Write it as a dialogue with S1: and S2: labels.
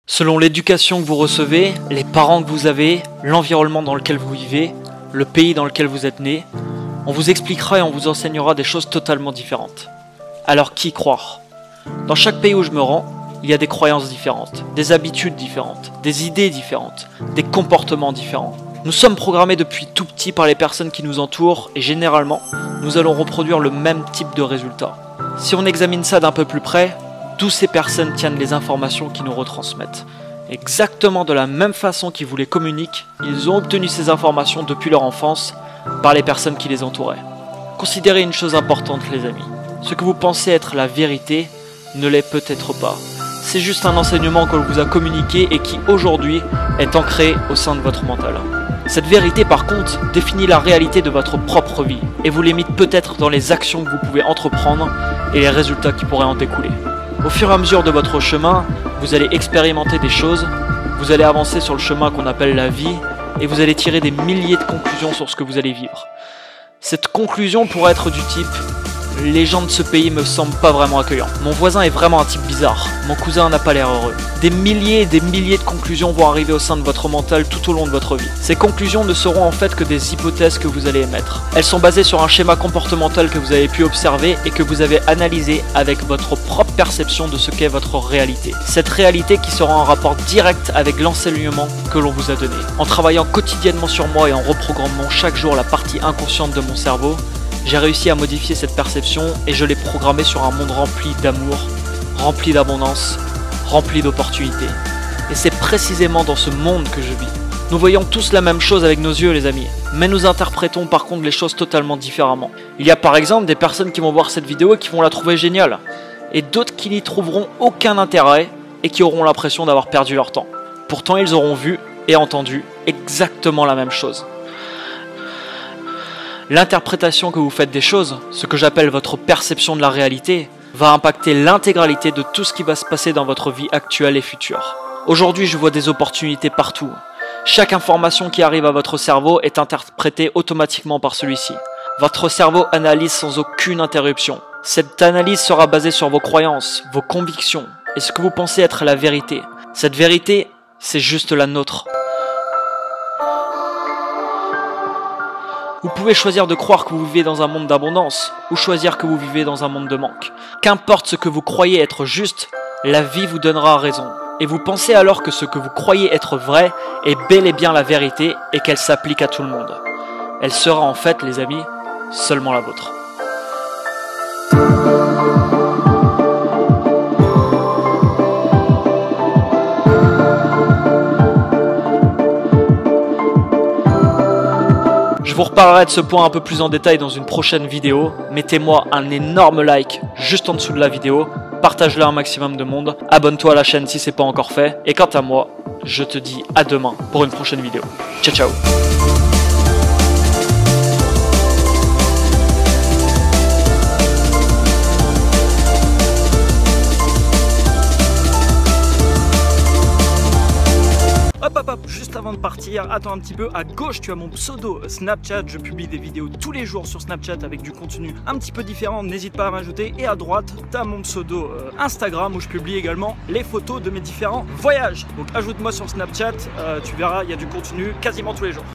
S1: Selon l'éducation que vous recevez, les parents que vous avez, l'environnement dans lequel vous vivez, le pays dans lequel vous êtes né, on vous expliquera et on vous enseignera des choses totalement différentes. Alors qui croire? Dans chaque pays où je me rends, il y a des croyances différentes, des habitudes différentes, des idées différentes, des comportements différents. Nous sommes programmés depuis tout petit par les personnes qui nous entourent et généralement, nous allons reproduire le même type de résultat. Si on examine ça d'un peu plus près, d'où ces personnes tiennent les informations qu'ils nous retransmettent. Exactement de la même façon qu'ils vous les communiquent, ils ont obtenu ces informations depuis leur enfance par les personnes qui les entouraient. Considérez une chose importante les amis, ce que vous pensez être la vérité ne l'est peut-être pas. C'est juste un enseignement qu'on vous a communiqué et qui aujourd'hui est ancré au sein de votre mental. Cette vérité par contre définit la réalité de votre propre vie et vous limite peut-être dans les actions que vous pouvez entreprendre et les résultats qui pourraient en découler. Au fur et à mesure de votre chemin, vous allez expérimenter des choses, vous allez avancer sur le chemin qu'on appelle la vie et vous allez tirer des milliers de conclusions sur ce que vous allez vivre. Cette conclusion pourrait être du type « les gens de ce pays me semblent pas vraiment accueillants. Mon voisin est vraiment un type bizarre. Mon cousin n'a pas l'air heureux. » Des milliers et des milliers de conclusions vont arriver au sein de votre mental tout au long de votre vie. Ces conclusions ne seront en fait que des hypothèses que vous allez émettre. Elles sont basées sur un schéma comportemental que vous avez pu observer et que vous avez analysé avec votre propre perception de ce qu'est votre réalité. Cette réalité qui sera en rapport direct avec l'enseignement que l'on vous a donné. En travaillant quotidiennement sur moi et en reprogrammant chaque jour la partie inconsciente de mon cerveau, j'ai réussi à modifier cette perception et je l'ai programmée sur un monde rempli d'amour, rempli d'abondance, rempli d'opportunités. Et c'est précisément dans ce monde que je vis. Nous voyons tous la même chose avec nos yeux les amis, mais nous interprétons par contre les choses totalement différemment. Il y a par exemple des personnes qui vont voir cette vidéo et qui vont la trouver géniale, et d'autres qui n'y trouveront aucun intérêt et qui auront l'impression d'avoir perdu leur temps. Pourtant ils auront vu et entendu exactement la même chose. L'interprétation que vous faites des choses, ce que j'appelle votre perception de la réalité, va impacter l'intégralité de tout ce qui va se passer dans votre vie actuelle et future. Aujourd'hui, je vois des opportunités partout. Chaque information qui arrive à votre cerveau est interprétée automatiquement par celui-ci. Votre cerveau analyse sans aucune interruption. Cette analyse sera basée sur vos croyances, vos convictions et ce que vous pensez être la vérité. Cette vérité, c'est juste la nôtre. Vous pouvez choisir de croire que vous vivez dans un monde d'abondance ou choisir que vous vivez dans un monde de manque. Qu'importe ce que vous croyez être juste, la vie vous donnera raison. Et vous pensez alors que ce que vous croyez être vrai est bel et bien la vérité et qu'elle s'applique à tout le monde. Elle sera en fait, les amis, seulement la vôtre. Je vous reparlerai de ce point un peu plus en détail dans une prochaine vidéo. Mettez-moi un énorme like juste en dessous de la vidéo, partage-la un maximum de monde, abonne-toi à la chaîne si ce n'est pas encore fait, et quant à moi, je te dis à demain pour une prochaine vidéo. Ciao ciao. Juste avant de partir, attends un petit peu, à gauche tu as mon pseudo Snapchat, je publie des vidéos tous les jours sur Snapchat avec du contenu un petit peu différent, n'hésite pas à m'ajouter. Et à droite tu as mon pseudo Instagram où je publie également les photos de mes différents voyages. Donc ajoute-moi sur Snapchat, tu verras, il y a du contenu quasiment tous les jours.